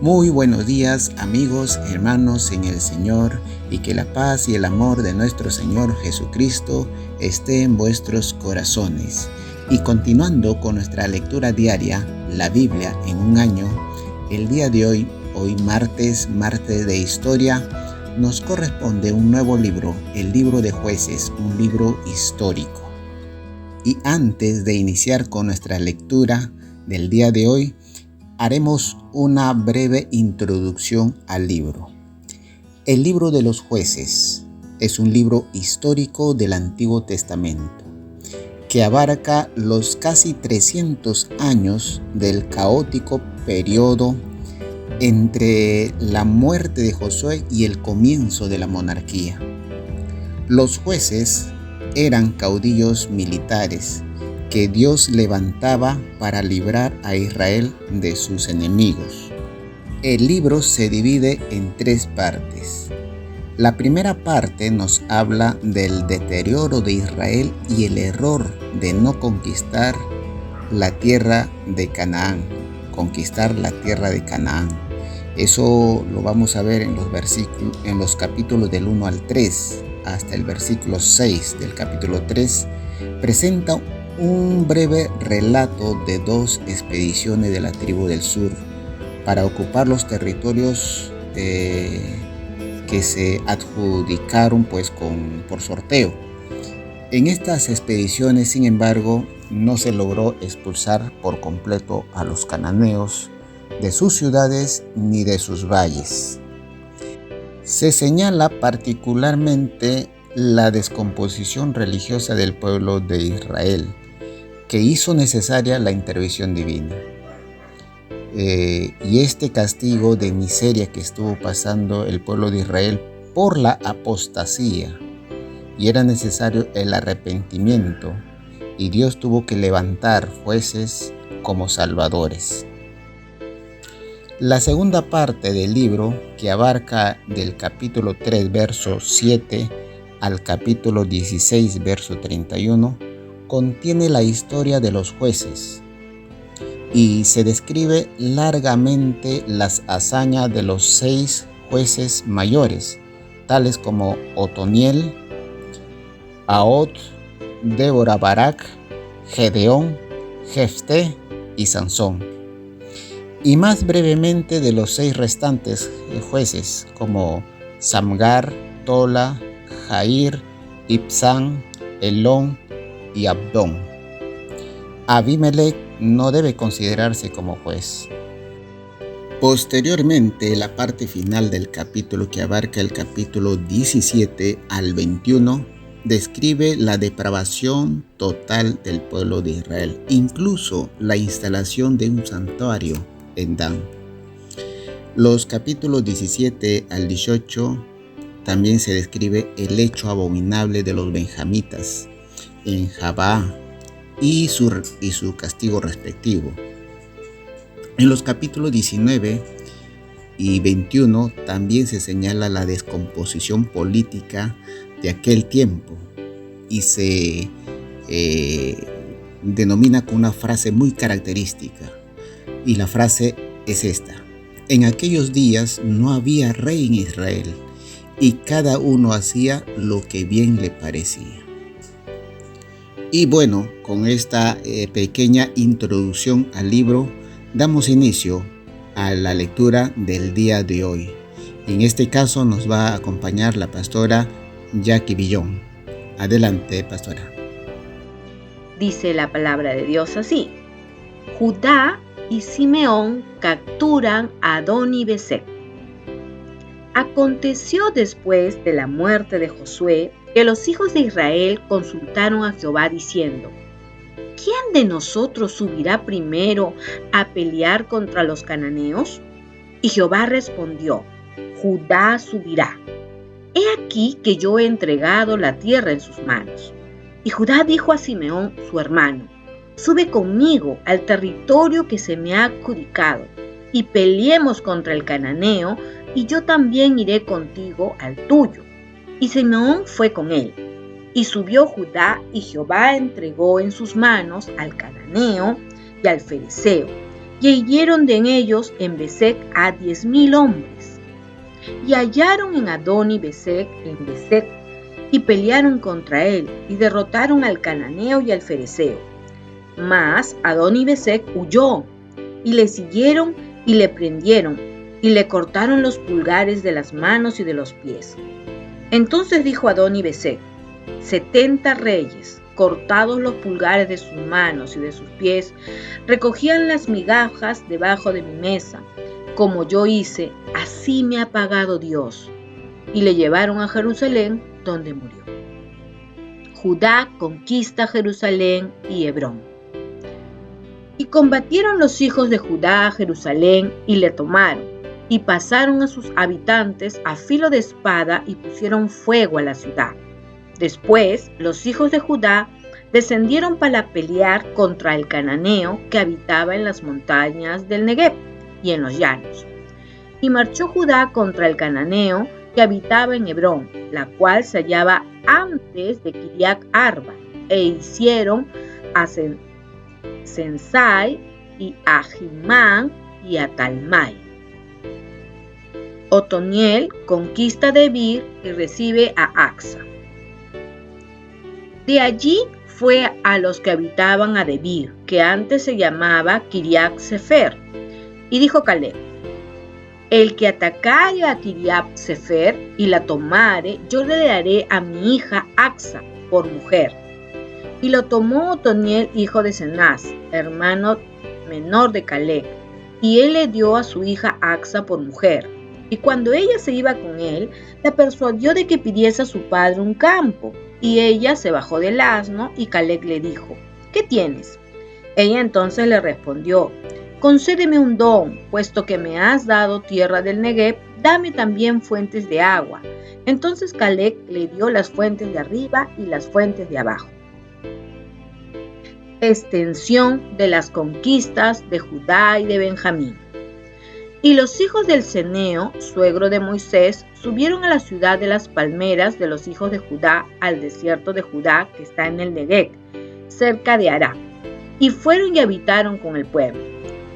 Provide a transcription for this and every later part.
Muy buenos días, amigos, hermanos en el Señor, y que la paz y el amor de nuestro Señor Jesucristo esté en vuestros corazones. Y continuando con nuestra lectura diaria, la Biblia en un año, el día de hoy martes de historia, nos corresponde un nuevo libro, el libro de Jueces, un libro histórico. Y antes de iniciar con nuestra lectura del día de hoy, haremos una breve introducción al libro. El libro de los Jueces es un libro histórico del Antiguo Testamento que abarca los casi 300 años del caótico periodo entre la muerte de Josué y el comienzo de la monarquía. Los jueces eran caudillos militares que Dios levantaba para librar a Israel de sus enemigos. El libro se divide en 3 partes. La primera parte nos habla del deterioro de Israel y el error de no conquistar la tierra de Canaán. Eso lo vamos a ver en los capítulos del 1 al 3 hasta el versículo 6 del capítulo 3. Presenta un breve relato de 2 expediciones de la tribu del sur para ocupar los territorios que se adjudicaron por sorteo. En estas expediciones, sin embargo, no se logró expulsar por completo a los cananeos de sus ciudades ni de sus valles. Se señala particularmente la descomposición religiosa del pueblo de Israel, que hizo necesaria la intervención divina. Y este castigo de miseria que estuvo pasando el pueblo de Israel por la apostasía, y era necesario el arrepentimiento, y Dios tuvo que levantar jueces como salvadores. La segunda parte del libro, que abarca del capítulo 3, verso 7 al capítulo 16, verso 31, contiene la historia de los jueces y se describe largamente las hazañas de los 6 jueces mayores, tales como Otoniel, Ahod, Débora, Barak, Gedeón, Jefté y Sansón. Y más brevemente de los 6 restantes jueces, como Samgar, Tola, Jair, Ibsán, Elón y Abdón. Abimelech no debe considerarse como juez. Posteriormente, la parte final del capítulo, que abarca el capítulo 17 al 21, describe la depravación total del pueblo de Israel, incluso la instalación de un santuario en Dan. Los capítulos 17 al 18 también se describe el hecho abominable de los benjamitas en Jabá y su castigo respectivo. En los capítulos 19 y 21 también se señala la descomposición política de aquel tiempo y se denomina con una frase muy característica, y la frase es esta: en aquellos días no había rey en Israel y cada uno hacía lo que bien le parecía. Y bueno, con esta pequeña introducción al libro, damos inicio a la lectura del día de hoy. En este caso nos va a acompañar la pastora Jackie Villón. Adelante, pastora. Dice la palabra de Dios así: Judá y Simeón capturan a Adoni-Bezek. Aconteció después de la muerte de Josué que los hijos de Israel consultaron a Jehová diciendo: ¿quién de nosotros subirá primero a pelear contra los cananeos? Y Jehová respondió: Judá subirá. He aquí que yo he entregado la tierra en sus manos. Y Judá dijo a Simeón su hermano: sube conmigo al territorio que se me ha adjudicado, y peleemos contra el cananeo, y yo también iré contigo al tuyo. Y Simeón fue con él. Y subió Judá, y Jehová entregó en sus manos al cananeo y al ferezeo, y hirieron de ellos en Bezec a 10,000 hombres. Y hallaron en Adoni-Bezec en Bezec, y pelearon contra él, y derrotaron al cananeo y al fereceo. Mas Adoni-Bezec huyó, y le siguieron y le prendieron, y le cortaron los pulgares de las manos y de los pies. Entonces dijo Adoni-Bezec: 70 reyes, cortados los pulgares de sus manos y de sus pies, recogían las migajas debajo de mi mesa. Como yo hice, así me ha pagado Dios. Y le llevaron a Jerusalén, donde murió. Judá conquista Jerusalén y Hebrón. Y combatieron los hijos de Judá a Jerusalén y le tomaron, y pasaron a sus habitantes a filo de espada y pusieron fuego a la ciudad. Después, los hijos de Judá descendieron para pelear contra el cananeo que habitaba en las montañas del Neguev y en los llanos. Y marchó Judá contra el cananeo que habitaba en Hebrón, la cual se hallaba antes de Kiriat Arba, e hicieron a Sensai y a Jimán y a Talmai. Otoniel conquista Debir y recibe a Axa. De allí fue a los que habitaban a Debir, que antes se llamaba Kiriat Sefer, y dijo Caleb: el que atacare a Kiriat Sefer y la tomare, yo le daré a mi hija Axa por mujer. Y lo tomó Otoniel, hijo de Cenaz, hermano menor de Caleb, y él le dio a su hija Axa por mujer. Y cuando ella se iba con él, la persuadió de que pidiese a su padre un campo. Y ella se bajó del asno, y Caleb le dijo: ¿qué tienes? Ella entonces le respondió: concédeme un don, puesto que me has dado tierra del Neguev, dame también fuentes de agua. Entonces Caleb le dio las fuentes de arriba y las fuentes de abajo. Extensión de las conquistas de Judá y de Benjamín. Y los hijos del Ceneo, suegro de Moisés, subieron a la ciudad de las palmeras de los hijos de Judá, al desierto de Judá, que está en el Neguev, cerca de Ará, y fueron y habitaron con el pueblo.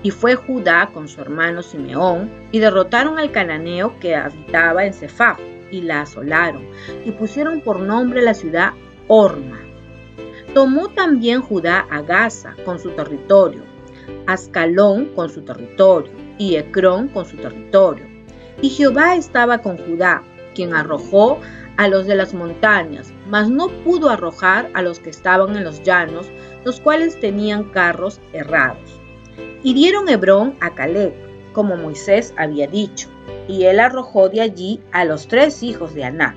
Y fue Judá con su hermano Simeón, y derrotaron al cananeo que habitaba en Sefaf, y la asolaron, y pusieron por nombre la ciudad Horma. Tomó también Judá a Gaza con su territorio, Ascalón con su territorio, y Ecrón con su territorio. Y Jehová estaba con Judá, quien arrojó a los de las montañas, mas no pudo arrojar a los que estaban en los llanos, los cuales tenían carros errados. Y dieron Hebrón a Caleb, como Moisés había dicho, y él arrojó de allí a los 3 hijos de Aná.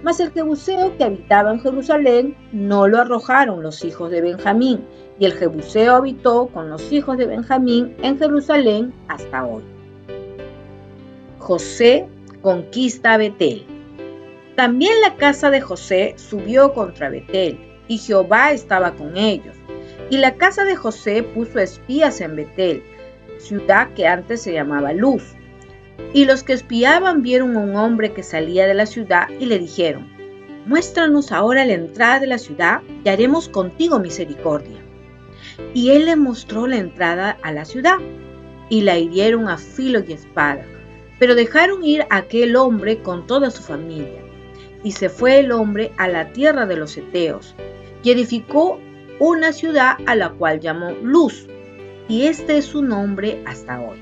Mas el jebuseo que habitaba en Jerusalén no lo arrojaron los hijos de Benjamín, y el jebuseo habitó con los hijos de Benjamín en Jerusalén hasta hoy. José conquista a Betel. También la casa de José subió contra Betel, y Jehová estaba con ellos. Y la casa de José puso espías en Betel, ciudad que antes se llamaba Luz. Y los que espiaban vieron a un hombre que salía de la ciudad y le dijeron: muéstranos ahora la entrada de la ciudad y haremos contigo misericordia. Y él les mostró la entrada a la ciudad, y la hirieron a filo y espada, pero dejaron ir a aquel hombre con toda su familia. Y se fue el hombre a la tierra de los heteos, y edificó una ciudad a la cual llamó Luz, y este es su nombre hasta hoy.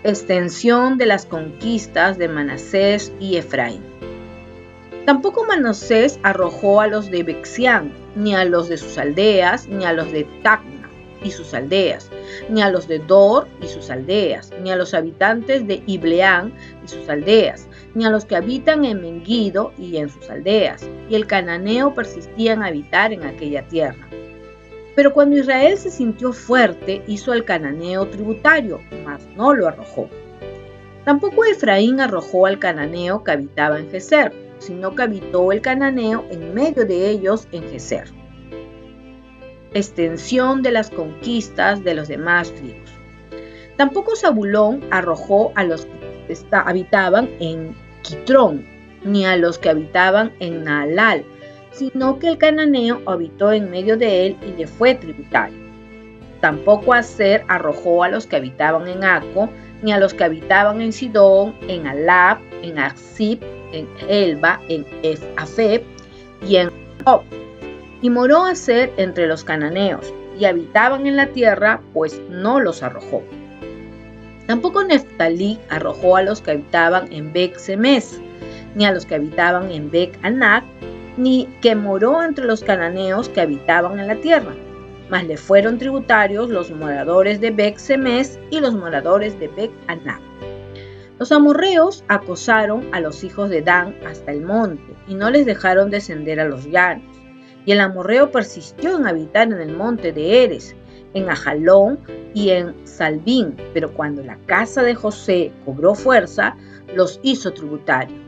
Extensión de las conquistas de Manasés y Efraín. Tampoco Manasés arrojó a los de Bexián, ni a los de sus aldeas, ni a los de Tacna y sus aldeas, ni a los de Dor y sus aldeas, ni a los habitantes de Ibleán y sus aldeas, ni a los que habitan en Menguido y en sus aldeas. Y el cananeo persistía en habitar en aquella tierra. Pero cuando Israel se sintió fuerte, hizo al cananeo tributario, mas no lo arrojó. Tampoco Efraín arrojó al cananeo que habitaba en Geser, sino que habitó el cananeo en medio de ellos en Geser. Extensión de las conquistas de los demás tribus. Tampoco Zabulón arrojó a los que habitaban en Quitrón, ni a los que habitaban en Naalal, sino que el cananeo habitó en medio de él y le fue tributario. Tampoco Aser arrojó a los que habitaban en Aco, ni a los que habitaban en Sidón, en Alab, en Aksib, en Elba, en Afeb y en Job. Y moró Aser entre los cananeos, y habitaban en la tierra, pues no los arrojó. Tampoco Neftalí arrojó a los que habitaban en Bet-Semes, ni a los que habitaban en Bet-Anac, ni que moró entre los cananeos que habitaban en la tierra. Mas le fueron tributarios los moradores de Bet-Semes y los moradores de Bet-Anac. Los amorreos acosaron a los hijos de Dan hasta el monte, y no les dejaron descender a los llanos. Y el amorreo persistió en habitar en el monte de Eres, en Ajalón y en Salbín, pero cuando la casa de José cobró fuerza, los hizo tributarios.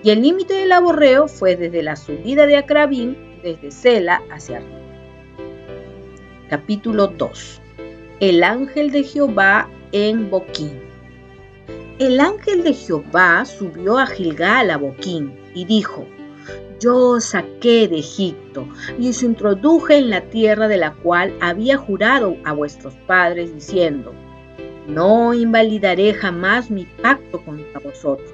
Y el límite del amorreo fue desde la subida de Acrabín, desde Sela hacia arriba. Capítulo 2. El ángel de Jehová en Boquín. El ángel de Jehová subió a Gilgal a Boquín y dijo: Yo os saqué de Egipto y os introduje en la tierra de la cual había jurado a vuestros padres, diciendo: No invalidaré jamás mi pacto contra vosotros,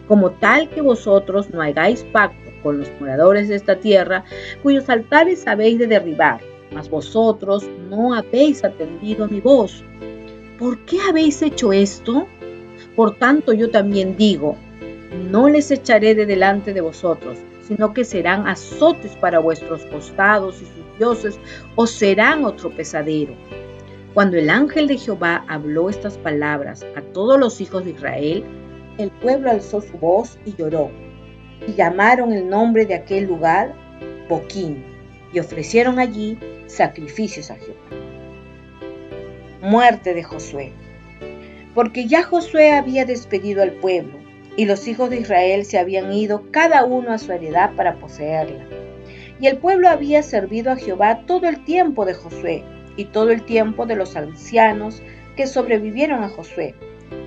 como tal que vosotros no hagáis pacto con los moradores de esta tierra, cuyos altares habéis de derribar, mas vosotros no habéis atendido a mi voz. ¿Por qué habéis hecho esto? Por tanto yo también digo: no les echaré de delante de vosotros, sino que serán azotes para vuestros costados, y sus dioses os serán otro pesadero. Cuando el ángel de Jehová habló estas palabras a todos los hijos de Israel, el pueblo alzó su voz y lloró, y llamaron el nombre de aquel lugar Boquín, y ofrecieron allí sacrificios a Jehová. Muerte de Josué. Porque ya Josué había despedido al pueblo, y los hijos de Israel se habían ido cada uno a su heredad para poseerla. Y el pueblo había servido a Jehová todo el tiempo de Josué, y todo el tiempo de los ancianos que sobrevivieron a Josué,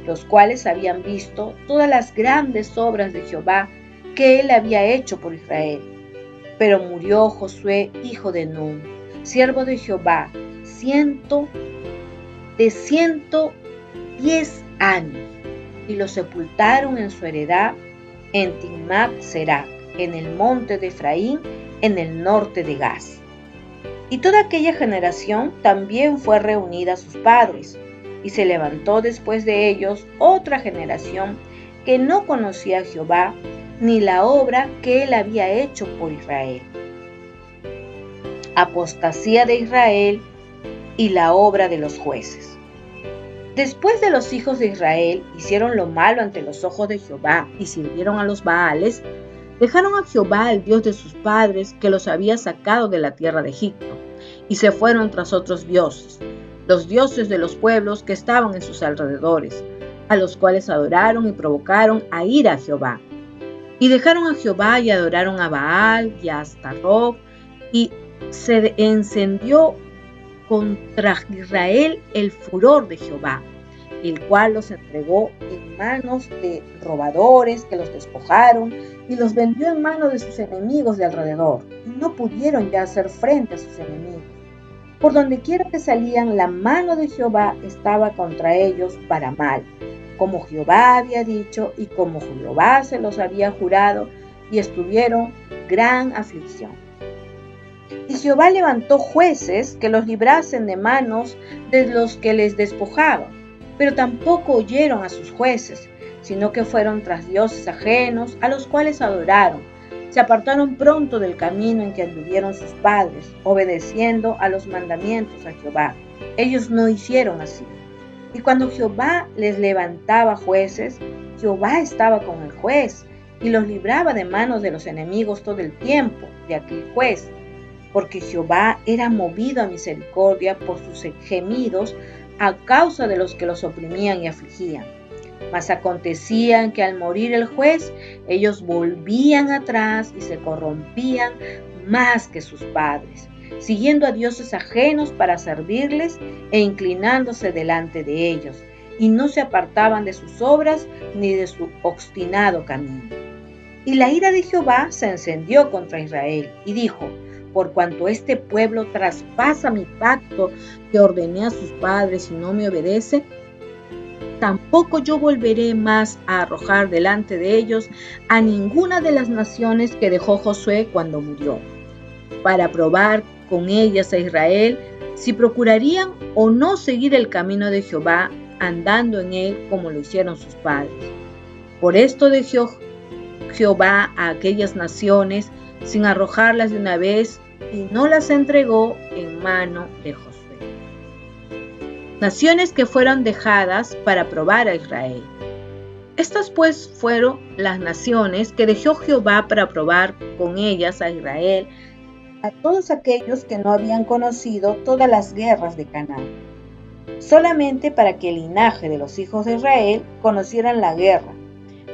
los cuales habían visto todas las grandes obras de Jehová que él había hecho por Israel. Pero murió Josué, hijo de Nun, siervo de Jehová, de 110 años, y lo sepultaron en su heredad en Timnath-Serac, en el monte de Efraín, en el norte de Gaz. Y toda aquella generación también fue reunida a sus padres, y se levantó después de ellos otra generación que no conocía a Jehová, ni la obra que él había hecho por Israel. Apostasía de Israel y la obra de los jueces. Después de los hijos de Israel hicieron lo malo ante los ojos de Jehová y sirvieron a los Baales, dejaron a Jehová, el Dios de sus padres, que los había sacado de la tierra de Egipto, y se fueron tras otros dioses, los dioses de los pueblos que estaban en sus alrededores, a los cuales adoraron y provocaron a ira a Jehová. Y dejaron a Jehová y adoraron a Baal y a Astarot, y se encendió contra Israel el furor de Jehová, el cual los entregó en manos de robadores que los despojaron y los vendió en manos de sus enemigos de alrededor, y no pudieron ya hacer frente a sus enemigos. Por donde quiera que salían, la mano de Jehová estaba contra ellos para mal, como Jehová había dicho y como Jehová se los había jurado, y estuvieron gran aflicción. Y Jehová levantó jueces que los librasen de manos de los que les despojaban, pero tampoco oyeron a sus jueces, sino que fueron tras dioses ajenos, a los cuales adoraron. Se apartaron pronto del camino en que anduvieron sus padres, obedeciendo a los mandamientos a Jehová. Ellos no hicieron así. Y cuando Jehová les levantaba jueces, Jehová estaba con el juez, y los libraba de manos de los enemigos todo el tiempo de aquel juez, porque Jehová era movido a misericordia por sus gemidos a causa de los que los oprimían y afligían. Mas acontecía que al morir el juez, ellos volvían atrás y se corrompían más que sus padres, siguiendo a dioses ajenos para servirles e inclinándose delante de ellos, y no se apartaban de sus obras ni de su obstinado camino. Y la ira de Jehová se encendió contra Israel, y dijo: por cuanto este pueblo traspasa mi pacto que ordené a sus padres y no me obedece, tampoco yo volveré más a arrojar delante de ellos a ninguna de las naciones que dejó Josué cuando murió, para probar con ellas a Israel si procurarían o no seguir el camino de Jehová, andando en él como lo hicieron sus padres. Por esto dejó Jehová a aquellas naciones sin arrojarlas de una vez y no las entregó en mano de Josué. Naciones que fueron dejadas para probar a Israel. Estas pues fueron las naciones que dejó Jehová para probar con ellas a Israel, a todos aquellos que no habían conocido todas las guerras de Canaán, solamente para que el linaje de los hijos de Israel conocieran la guerra,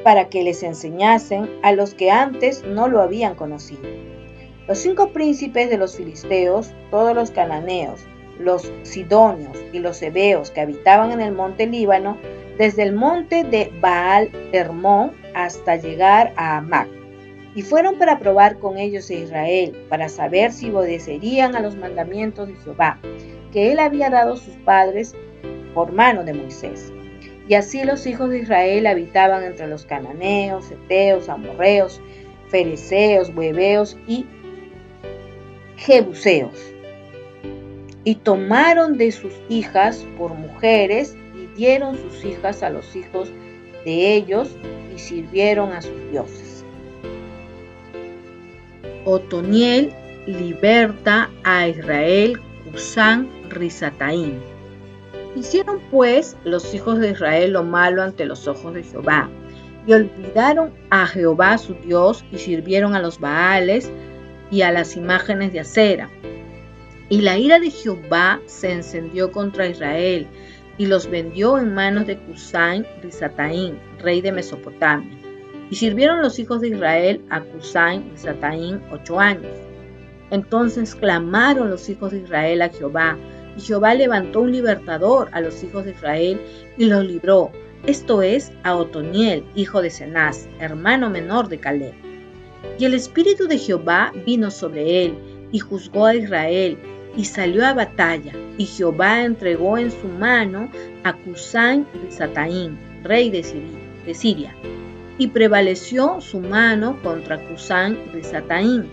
para que les enseñasen a los que antes no lo habían conocido. Los 5 príncipes de los filisteos, todos los cananeos, los sidonios y los heveos que habitaban en el monte Líbano, desde el monte de Baal Hermón hasta llegar a Hamac, y fueron para probar con ellos a Israel, para saber si obedecerían a los mandamientos de Jehová, que él había dado a sus padres por mano de Moisés. Y así los hijos de Israel habitaban entre los cananeos, heteos, amorreos, fereceos, hueveos y jebuseos. Y tomaron de sus hijas por mujeres y dieron sus hijas a los hijos de ellos y sirvieron a sus dioses. Otoniel liberta a Israel, Cusán, Risataim. Hicieron pues los hijos de Israel lo malo ante los ojos de Jehová, y olvidaron a Jehová su Dios, y sirvieron a los Baales y a las imágenes de acera. Y la ira de Jehová se encendió contra Israel, y los vendió en manos de Cusán Risataim, rey de Mesopotamia. Y sirvieron los hijos de Israel a Cusán Risataim 8 años. Entonces clamaron los hijos de Israel a Jehová, y Jehová levantó un libertador a los hijos de Israel y los libró, esto es, a Otoniel, hijo de Cenaz, hermano menor de Caleb. Y el espíritu de Jehová vino sobre él, y juzgó a Israel, y salió a batalla, y Jehová entregó en su mano a Cusán Risataim, rey de Siria, y prevaleció su mano contra Cusán Risataim,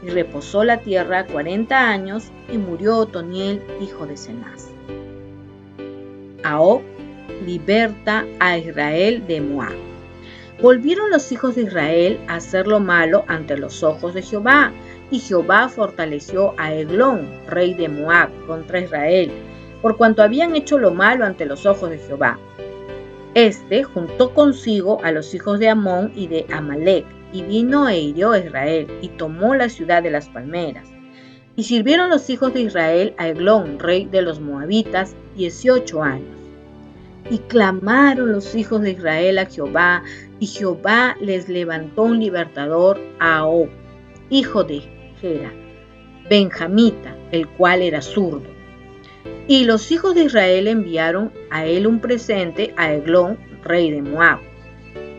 y reposó la tierra 40 años, y murió Otoniel, hijo de Cenaz. Og liberta a Israel de Moab. Volvieron los hijos de Israel a hacer lo malo ante los ojos de Jehová, y Jehová fortaleció a Eglón, rey de Moab, contra Israel, por cuanto habían hecho lo malo ante los ojos de Jehová. Este juntó consigo a los hijos de Amón y de Amalec, y vino e hirió a Israel, y tomó la ciudad de las palmeras. Y sirvieron los hijos de Israel a Eglón, rey de los moabitas, 18 años. Y clamaron los hijos de Israel a Jehová, y Jehová les levantó un libertador, a Og, hijo de Gera, benjamita, el cual era zurdo. Y los hijos de Israel enviaron a él un presente a Eglón, rey de Moab.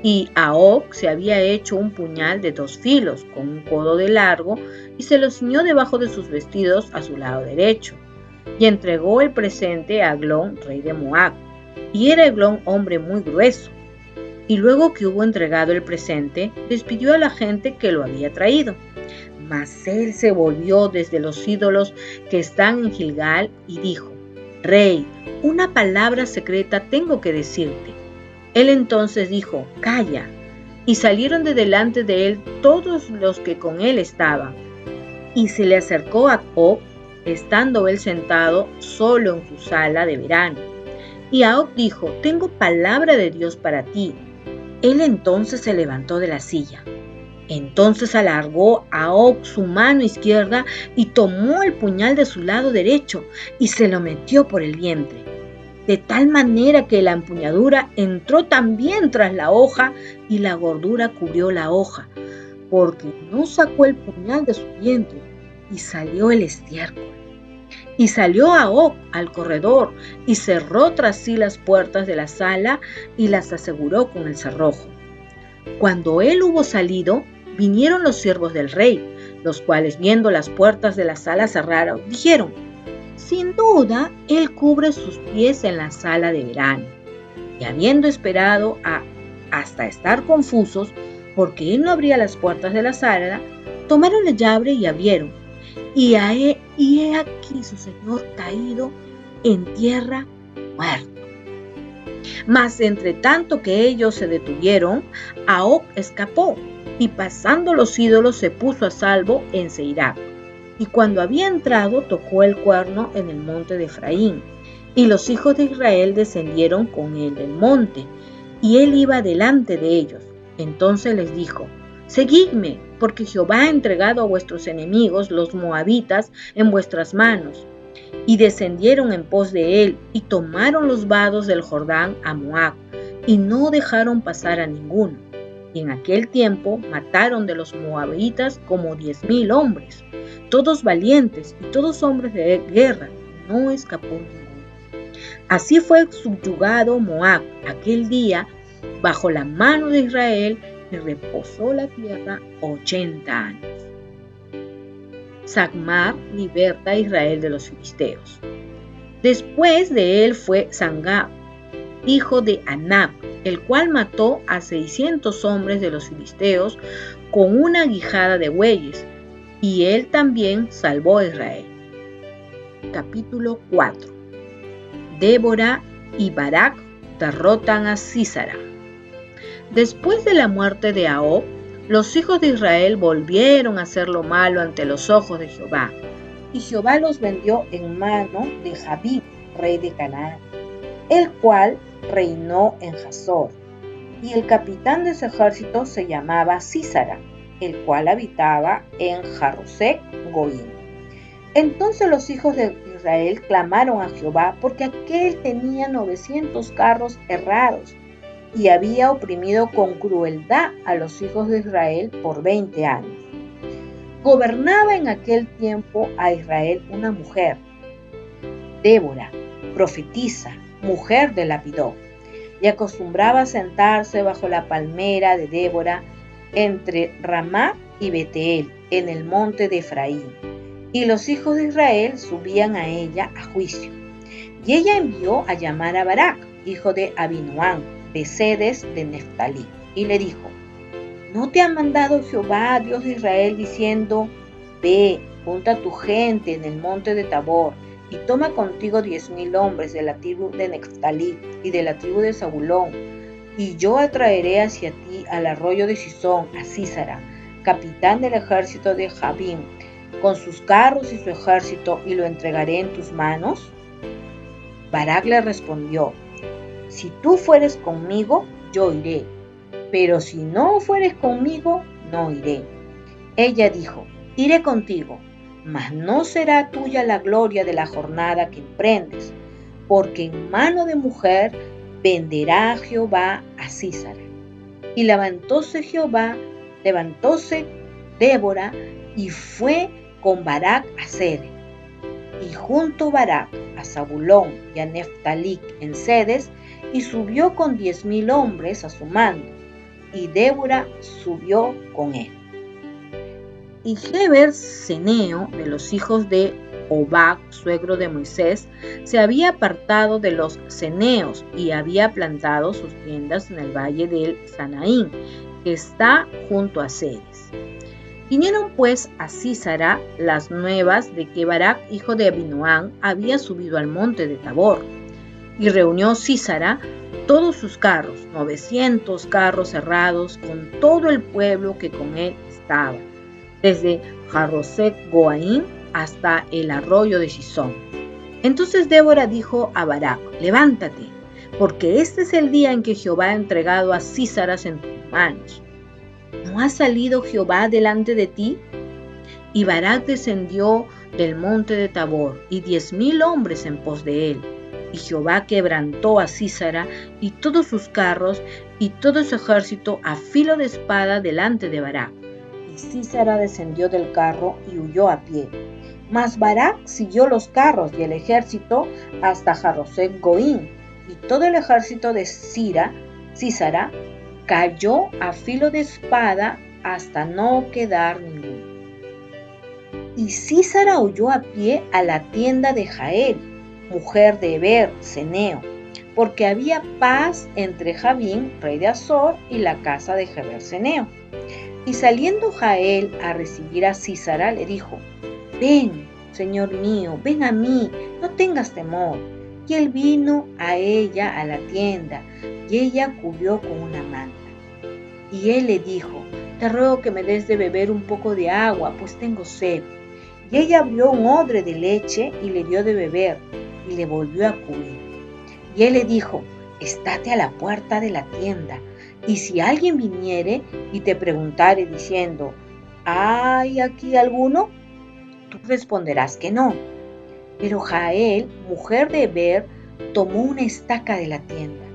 Y a Og se había hecho un puñal de 2 filos, con un codo de largo, y se lo ciñó debajo de sus vestidos a su lado derecho. Y entregó el presente a Eglón, rey de Moab. Y era Eglón hombre muy grueso. Y luego que hubo entregado el presente, despidió a la gente que lo había traído. Mas él se volvió desde los ídolos que están en Gilgal y dijo: Rey, una palabra secreta tengo que decirte. Él entonces dijo: Calla. Y salieron de delante de él todos los que con él estaban. Y se le acercó a Og, estando él sentado solo en su sala de verano. Y a Og dijo: Tengo palabra de Dios para ti. Él entonces se levantó de la silla. Entonces alargó a Og su mano izquierda y tomó el puñal de su lado derecho y se lo metió por el vientre, de tal manera que la empuñadura entró también tras la hoja y la gordura cubrió la hoja, porque no sacó el puñal de su vientre, y salió el estiércol. Y salió a Og al corredor y cerró tras sí las puertas de la sala y las aseguró con el cerrojo. Cuando él hubo salido, vinieron los siervos del rey, los cuales, viendo las puertas de la sala cerradas, dijeron: sin duda, él cubre sus pies en la sala de verano. Y habiendo esperado hasta estar confusos, porque él no abría las puertas de la sala, tomaron la llave y abrieron. Y he aquí su señor caído en tierra, muerto. Mas entre tanto que ellos se detuvieron, Ahab escapó, y pasando los ídolos se puso a salvo en Seirach. Y cuando había entrado, tocó el cuerno en el monte de Efraín. Y los hijos de Israel descendieron con él del monte, y él iba delante de ellos. Entonces les dijo: seguidme, porque Jehová ha entregado a vuestros enemigos, los moabitas, en vuestras manos. Y descendieron en pos de él, y tomaron los vados del Jordán a Moab, y no dejaron pasar a ninguno. Y en aquel tiempo mataron de los moabitas como 10,000 hombres, todos valientes y todos hombres de guerra, no escapó ninguno. Así fue subyugado Moab aquel día bajo la mano de Israel, y reposó la tierra 80 años. Sagmar liberta a Israel de los filisteos. Después de él fue Sangab, hijo de Anab, el cual mató a 600 hombres de los filisteos con una guijada de bueyes, y él también salvó a Israel. Capítulo 4. Débora y Barak derrotan a Sísara. Después de la muerte de Ahab, los hijos de Israel volvieron a hacer lo malo ante los ojos de Jehová, y Jehová los vendió en mano de Jabín, rey de Canaán, el cual reinó en Hazor, y el capitán de su ejército se llamaba Sísara, el cual habitaba en Jarosec Goín. Entonces los hijos de Israel clamaron a Jehová, porque aquel tenía 900 carros herrados, y había oprimido con crueldad a los hijos de Israel por 20 años. Gobernaba en aquel tiempo a Israel una mujer, Débora, profetisa, mujer de Lapidó, y acostumbraba a sentarse bajo la palmera de Débora entre Ramá y Betel, en el monte de Efraín. Y los hijos de Israel subían a ella a juicio. Y ella envió a llamar a Barak, hijo de Abinoam, de Cedes de Neftalí, y le dijo: ¿no te ha mandado Jehová, Dios de Israel, diciendo: ve, junta tu gente en el monte de Tabor, y toma contigo 10,000 hombres de la tribu de Neftalí y de la tribu de Zabulón, y yo atraeré hacia ti al arroyo de Sisón a Sísara, capitán del ejército de Jabín, con sus carros y su ejército, y lo entregaré en tus manos? Barak le respondió: si tú fueres conmigo, yo iré, pero si no fueres conmigo, no iré. Ella dijo: iré contigo, mas no será tuya la gloria de la jornada que emprendes, porque en mano de mujer venderá a Jehová a Sísara. Y levantóse Débora, y fue con Barak a Ceres. Y junto Barak a Zabulón y a Neftalí en Cedes, y subió con 10,000 hombres a su mando, y Débora subió con él. Y Heber Ceneo, de los hijos de Hobab, suegro de Moisés, se había apartado de los ceneos y había plantado sus tiendas en el valle del Sanaín, que está junto a Ceres. Vinieron pues a Sísara las nuevas de que Barak, hijo de Abinoam, había subido al monte de Tabor. Y reunió Sísara todos sus carros, 900 carros herrados, con todo el pueblo que con él estaba, desde Jarosec Goaín hasta el arroyo de Sisón. Entonces Débora dijo a Barak: levántate, porque este es el día en que Jehová ha entregado a Sísara en tus manos. ¿No ha salido Jehová delante de ti? Y Barak descendió del monte de Tabor, y 10,000 hombres en pos de él. Y Jehová quebrantó a Sísara y todos sus carros y todo su ejército a filo de espada delante de Barak. Y Sísara descendió del carro y huyó a pie. Mas Barak siguió los carros y el ejército hasta Jarosec Goín, y todo el ejército de Sísara cayó a filo de espada hasta no quedar ninguno. Y Sísara huyó a pie a la tienda de Jael, mujer de Heber, ceneo, porque había paz entre Jabín, rey de Azor, y la casa de Heber, ceneo. Y saliendo Jael a recibir a Sísara, le dijo: «Ven, señor mío, ven a mí, no tengas temor». Y él vino a ella a la tienda, y ella cubrió con una manta. Y él le dijo: «Te ruego que me des de beber un poco de agua, pues tengo sed». Y ella abrió un odre de leche y le dio de beber, y le volvió a cubrir. Y él le dijo: «Estate a la puerta de la tienda, y si alguien viniere y te preguntare diciendo: ¿hay aquí alguno?, tú responderás que no». Pero Jael, mujer de Heber, tomó una estaca de la tienda,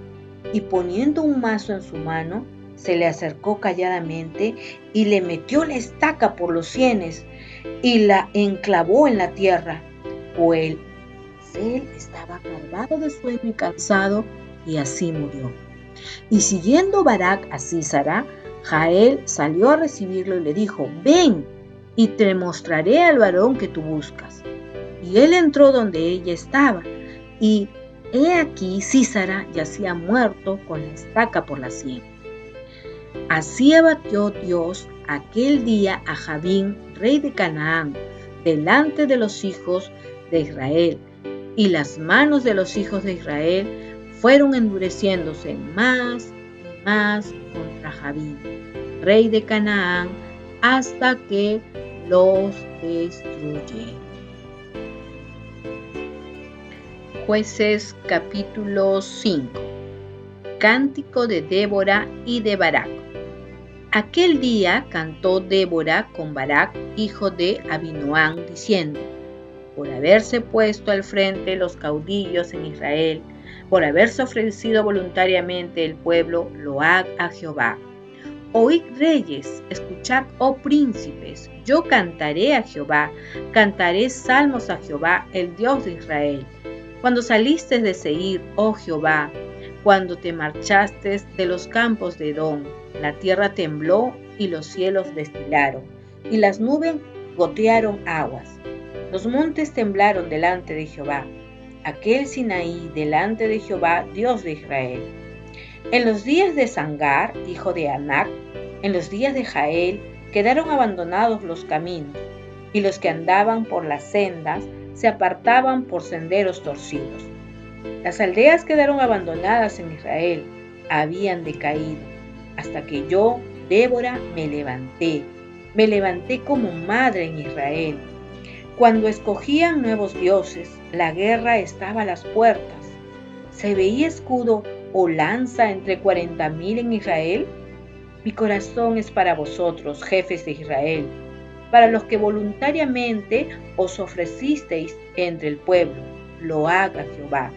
y poniendo un mazo en su mano, se le acercó calladamente y le metió la estaca por los sienes y la enclavó en la tierra, pues él estaba cargado de sueño y cansado, y así murió. Y siguiendo Barak a Sísara, Jael salió a recibirlo y le dijo: «Ven, y te mostraré al varón que tú buscas». Y él entró donde ella estaba, y he aquí Sísara yacía muerto con la estaca por la sien. Así abatió Dios aquel día a Jabín, rey de Canaán, delante de los hijos de Israel, y las manos de los hijos de Israel fueron endureciéndose más y más contra Jabín, rey de Canaán, hasta que los destruyeron. Jueces capítulo 5. Cántico de Débora y de Barak. Aquel día cantó Débora con Barak, hijo de Abinoam, diciendo: por haberse puesto al frente los caudillos en Israel, por haberse ofrecido voluntariamente el pueblo, load a Jehová. Oíd reyes, escuchad, oh príncipes, yo cantaré a Jehová, cantaré salmos a Jehová, el Dios de Israel. Cuando saliste de Seir, oh Jehová, cuando te marchaste de los campos de Edom, la tierra tembló y los cielos destilaron, y las nubes gotearon aguas. Los montes temblaron delante de Jehová, aquel Sinaí delante de Jehová, Dios de Israel. En los días de Sangar, hijo de Anac, en los días de Jael, quedaron abandonados los caminos, y los que andaban por las sendas se apartaban por senderos torcidos. Las aldeas quedaron abandonadas en Israel, habían decaído, hasta que yo, Débora, me levanté como madre en Israel. Cuando escogían nuevos dioses, la guerra estaba a las puertas. ¿Se veía escudo o lanza entre 40,000 en Israel? Mi corazón es para vosotros, jefes de Israel, para los que voluntariamente os ofrecisteis entre el pueblo, lo haga Jehová.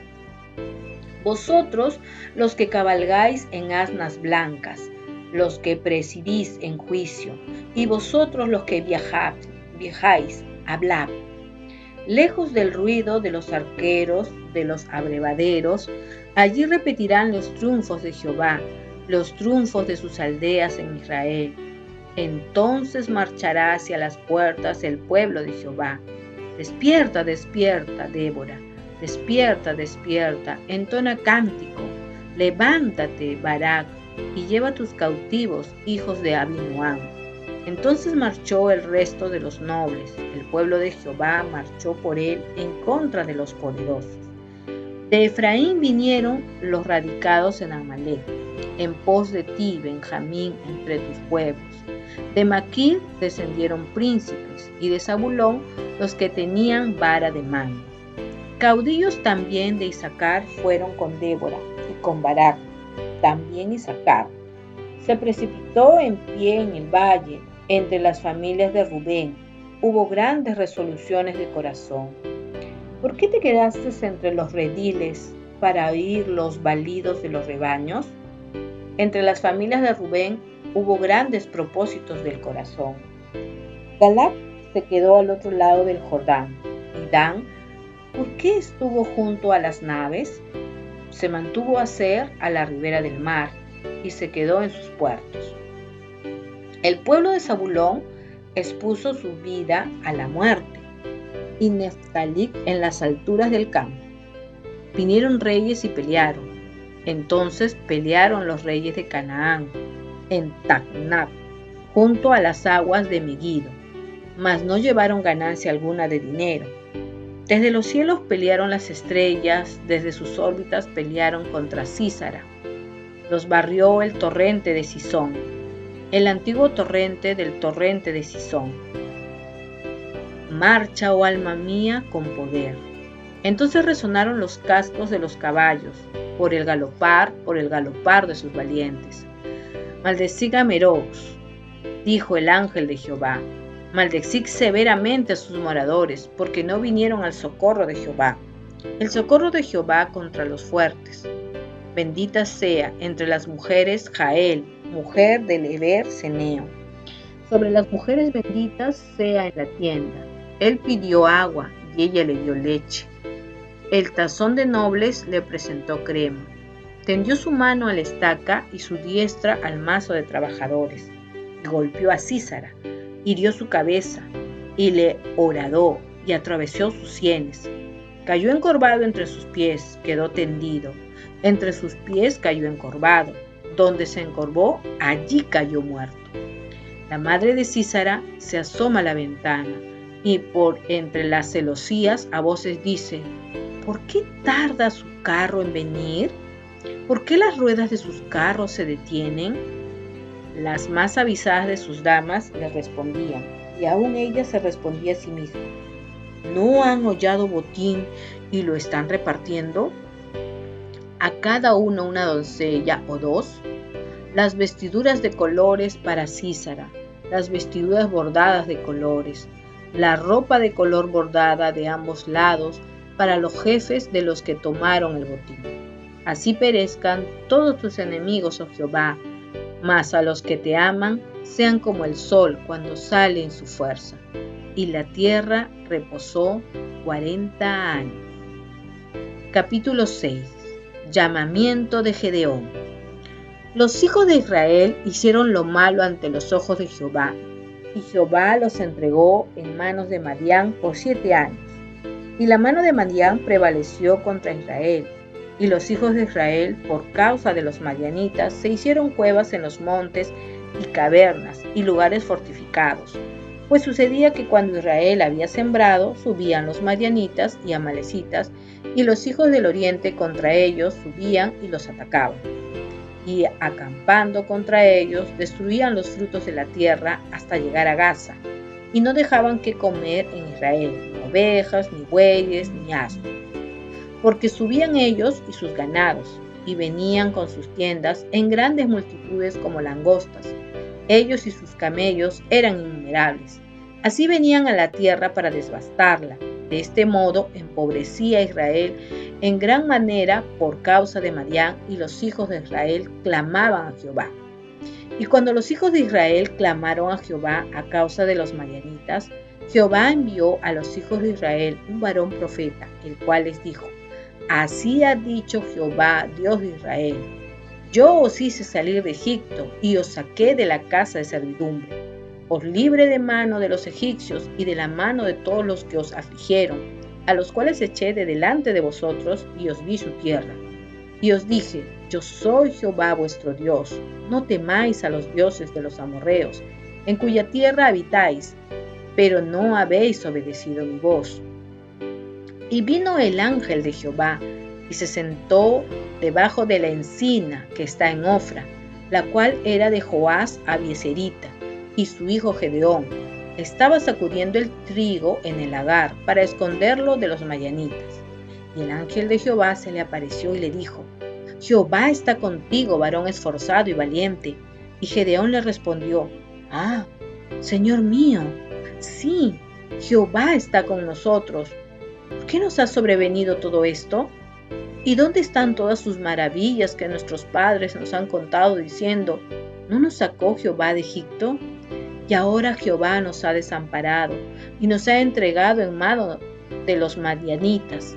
Vosotros, los que cabalgáis en asnas blancas, los que presidís en juicio, y vosotros los que viajáis, hablad. Lejos del ruido de los arqueros, de los abrevaderos, allí repetirán los triunfos de Jehová, los triunfos de sus aldeas en Israel. Entonces marchará hacia las puertas el pueblo de Jehová. Despierta, despierta, Débora. Despierta, despierta, entona cántico. Levántate, Barak, y lleva tus cautivos, hijos de Abinoam. Entonces marchó el resto de los nobles. El pueblo de Jehová marchó por él en contra de los poderosos. De Efraín vinieron los radicados en Amalec, en pos de ti, Benjamín, entre tus pueblos. De Maquir descendieron príncipes, y de Zabulón los que tenían vara de mando. Caudillos también de Isaacar fueron con Débora y con Barak, también Isaacar. Se precipitó en pie en el valle, entre las familias de Rubén. Hubo grandes resoluciones de corazón. ¿Por qué te quedaste entre los rediles para oír los balidos de los rebaños? Entre las familias de Rubén hubo grandes propósitos del corazón. Galaad se quedó al otro lado del Jordán, y Dan, ¿por qué estuvo junto a las naves? Se mantuvo Aser a la ribera del mar, y se quedó en sus puertos. El pueblo de Zabulón expuso su vida a la muerte, y Neftalí en las alturas del campo. Vinieron reyes y pelearon. Entonces pelearon los reyes de Canaán en Tacnat, junto a las aguas de Megiddo, mas no llevaron ganancia alguna de dinero. Desde los cielos pelearon las estrellas, desde sus órbitas pelearon contra Sísara. Los barrió el torrente de Sisón, el antiguo torrente del torrente de Sisón. Marcha, oh alma mía, con poder. Entonces resonaron los cascos de los caballos, por el galopar de sus valientes. Maldecid a Meroz, dijo el ángel de Jehová. Maldecid severamente a sus moradores, porque no vinieron al socorro de Jehová. El socorro de Jehová contra los fuertes. Bendita sea entre las mujeres Jael, mujer del Heber Ceneo. Sobre las mujeres benditas sea en la tienda. Él pidió agua y ella le dio leche. El tazón de nobles le presentó crema. Tendió su mano a la estaca y su diestra al mazo de trabajadores. Y golpeó a Sísara, hirió su cabeza, y le horadó, y atravesó sus sienes. Cayó encorvado entre sus pies, quedó tendido. Entre sus pies cayó encorvado. Donde se encorvó, allí cayó muerto. La madre de Sísara se asoma a la ventana, y por entre las celosías a voces dice: ¿por qué tarda su carro en venir? ¿Por qué las ruedas de sus carros se detienen? Las más avisadas de sus damas le respondían, y aún ella se respondía a sí misma: ¿no han hollado botín y lo están repartiendo? ¿A cada uno una doncella o dos? Las vestiduras de colores para Sísara, las vestiduras bordadas de colores, la ropa de color bordada de ambos lados para los jefes de los que tomaron el botín. Así perezcan todos tus enemigos, oh Jehová, mas a los que te aman sean como el sol cuando sale en su fuerza. Y la tierra reposó 40 años. Capítulo 6. Llamamiento de Gedeón. Los hijos de Israel hicieron lo malo ante los ojos de Jehová, y Jehová los entregó en manos de Madián por 7 años. Y la mano de Madián prevaleció contra Israel, y los hijos de Israel, por causa de los madianitas, se hicieron cuevas en los montes y cavernas y lugares fortificados. Pues sucedía que cuando Israel había sembrado, subían los madianitas y amalecitas, y los hijos del oriente contra ellos subían y los atacaban. Y acampando contra ellos, destruían los frutos de la tierra hasta llegar a Gaza, y no dejaban que comer en Israel, ni ovejas, ni bueyes, ni asnos. Porque subían ellos y sus ganados, y venían con sus tiendas en grandes multitudes como langostas. Ellos y sus camellos eran innumerables. Así venían a la tierra para devastarla. De este modo empobrecía a Israel en gran manera por causa de Madián, y los hijos de Israel clamaban a Jehová. Y cuando los hijos de Israel clamaron a Jehová a causa de los madianitas, Jehová envió a los hijos de Israel un varón profeta, el cual les dijo: así ha dicho Jehová, Dios de Israel: yo os hice salir de Egipto y os saqué de la casa de servidumbre. Os libré de mano de los egipcios y de la mano de todos los que os afligieron, a los cuales eché de delante de vosotros y os di su tierra. Y os dije: yo soy Jehová vuestro Dios, no temáis a los dioses de los amorreos, en cuya tierra habitáis, pero no habéis obedecido mi voz. Y vino el ángel de Jehová, y se sentó debajo de la encina que está en Ofra, la cual era de Joás Abieserita, y su hijo Gedeón estaba sacudiendo el trigo en el lagar para esconderlo de los madianitas. Y el ángel de Jehová se le apareció y le dijo: Jehová está contigo, varón esforzado y valiente. Y Gedeón le respondió: ah, Señor mío, sí, Jehová está con nosotros. ¿Por qué nos ha sobrevenido todo esto? ¿Y dónde están todas sus maravillas que nuestros padres nos han contado diciendo: ¿no nos sacó Jehová de Egipto? Y ahora Jehová nos ha desamparado y nos ha entregado en mano de los madianitas.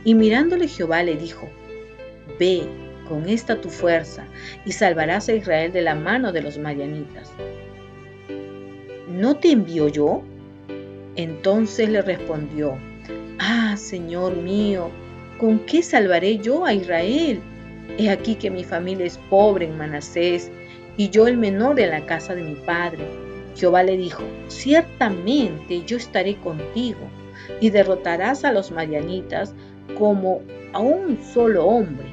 Y mirándole Jehová le dijo: ve con esta tu fuerza y salvarás a Israel de la mano de los madianitas. ¿no te envío yo? Entonces le respondió: Ah, Señor mío, ¿con qué salvaré yo a Israel? He aquí que mi familia es pobre en Manasés, y yo el menor en la casa de mi padre. Jehová le dijo: Ciertamente yo estaré contigo, y derrotarás a los madianitas como a un solo hombre.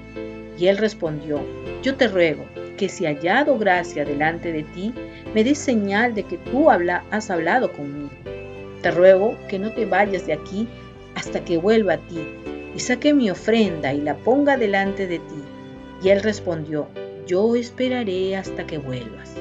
Y él respondió: Yo te ruego que si hallado gracia delante de ti, me des señal de que tú has hablado conmigo. Te ruego que no te vayas de aquí hasta que vuelva a ti, y saque mi ofrenda y la ponga delante de ti. Y él respondió: Yo esperaré hasta que vuelvas.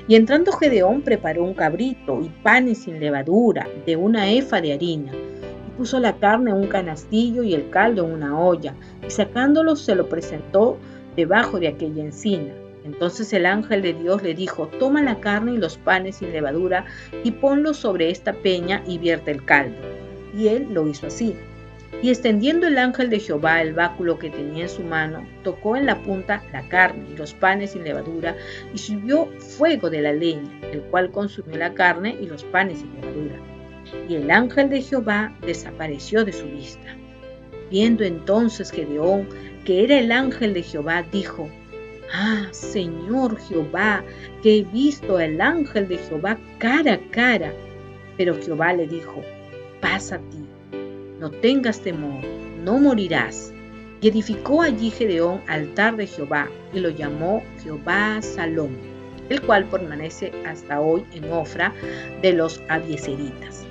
Y entrando Gedeón preparó un cabrito y panes sin levadura de una efa de harina, y puso la carne en un canastillo y el caldo en una olla, y sacándolo se lo presentó debajo de aquella encina. Entonces el ángel de Dios le dijo: Toma la carne y los panes sin levadura y ponlos sobre esta peña y vierte el caldo. Y él lo hizo así. Y extendiendo el ángel de Jehová el báculo que tenía en su mano, tocó en la punta la carne y los panes sin levadura, y subió fuego de la leña, el cual consumió la carne y los panes sin levadura. Y el ángel de Jehová desapareció de su vista. Viendo entonces Gedeón que era el ángel de Jehová, dijo: Ah, Señor Jehová, que he visto al ángel de Jehová cara a cara. Pero Jehová le dijo: Pasa a ti, no tengas temor, no morirás. Y edificó allí Gedeón altar de Jehová, y lo llamó Jehová Salom, el cual permanece hasta hoy en Ofra de los abiezeritas.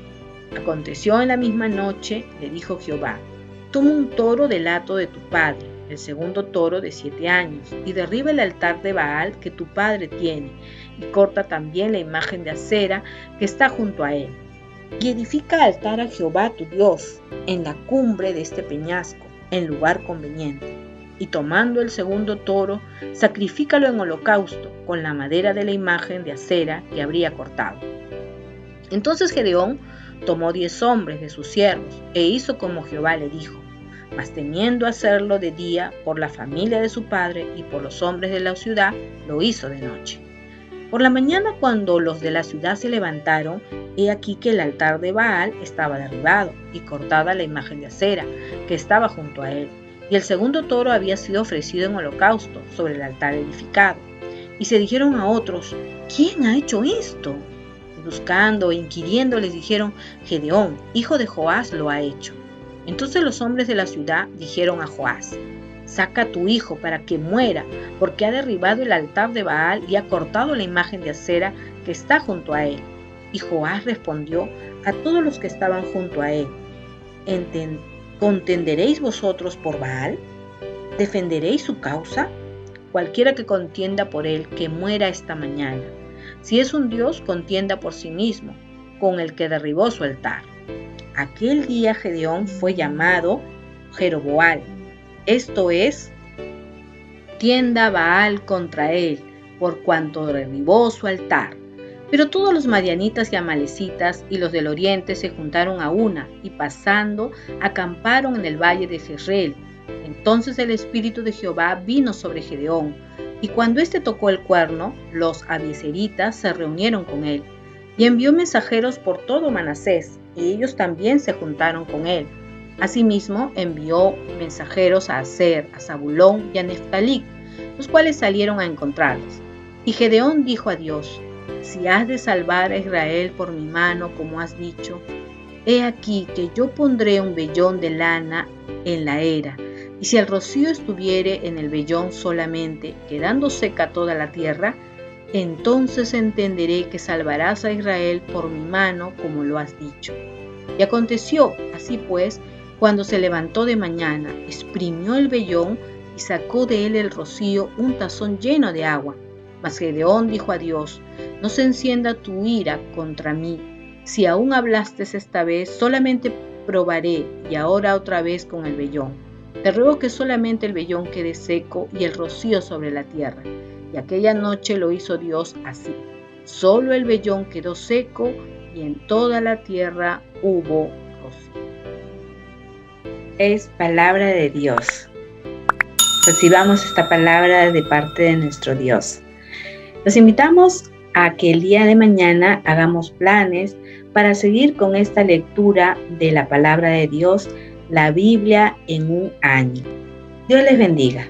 Aconteció en la misma noche, le dijo Jehová: Toma un toro del hato de tu padre, el segundo toro de 7 años, y derriba el altar de Baal que tu padre tiene, y corta también la imagen de acera que está junto a él. Y edifica altar a Jehová tu Dios en la cumbre de este peñasco, en lugar conveniente. Y tomando el segundo toro, sacrifícalo en holocausto con la madera de la imagen de acera que habría cortado. Entonces Gedeón tomó 10 hombres de sus siervos e hizo como Jehová le dijo, mas temiendo hacerlo de día por la familia de su padre y por los hombres de la ciudad, lo hizo de noche. Por la mañana, cuando los de la ciudad se levantaron, he aquí que el altar de Baal estaba derribado y cortada la imagen de acera que estaba junto a él, y el segundo toro había sido ofrecido en holocausto sobre el altar edificado. Y se dijeron a otros: ¿Quién ha hecho esto? Y buscando e inquiriendo les dijeron: Gedeón, hijo de Joás, lo ha hecho. Entonces los hombres de la ciudad dijeron a Joás: Saca a tu hijo para que muera, porque ha derribado el altar de Baal y ha cortado la imagen de acera que está junto a él. Y Joás respondió a todos los que estaban junto a él: ¿Contenderéis vosotros por Baal? ¿Defenderéis su causa? Cualquiera que contienda por él, que muera esta mañana. Si es un dios, contienda por sí mismo, con el que derribó su altar. Aquel día Gedeón fue llamado Jeroboal, esto es, tienda Baal contra él, por cuanto derribó su altar. Pero todos los madianitas y amalecitas y los del oriente se juntaron a una, y pasando, acamparon en el valle de Jezreel. Entonces el espíritu de Jehová vino sobre Gedeón, y cuando éste tocó el cuerno, los abiezeritas se reunieron con él, y envió mensajeros por todo Manasés, y ellos también se juntaron con él. Asimismo, envió mensajeros a Aser, a Zabulón y a Neftalí, los cuales salieron a encontrarlos. Y Gedeón dijo a Dios: Si has de salvar a Israel por mi mano, como has dicho, he aquí que yo pondré un vellón de lana en la era, y si el rocío estuviere en el vellón solamente, quedando seca toda la tierra, entonces entenderé que salvarás a Israel por mi mano, como lo has dicho. Y aconteció, así pues, cuando se levantó de mañana, exprimió el vellón y sacó de él el rocío un tazón lleno de agua. Mas Gedeón dijo a Dios: No se encienda tu ira contra mí. Si aún hablaste esta vez, solamente probaré, y ahora otra vez con el vellón. Te ruego que solamente el vellón quede seco y el rocío sobre la tierra. Y aquella noche lo hizo Dios así. Solo el vellón quedó seco y en toda la tierra hubo rocío. Es palabra de Dios. Recibamos esta palabra de parte de nuestro Dios. Los invitamos a que el día de mañana hagamos planes para seguir con esta lectura de la palabra de Dios, la Biblia en un año. Dios les bendiga.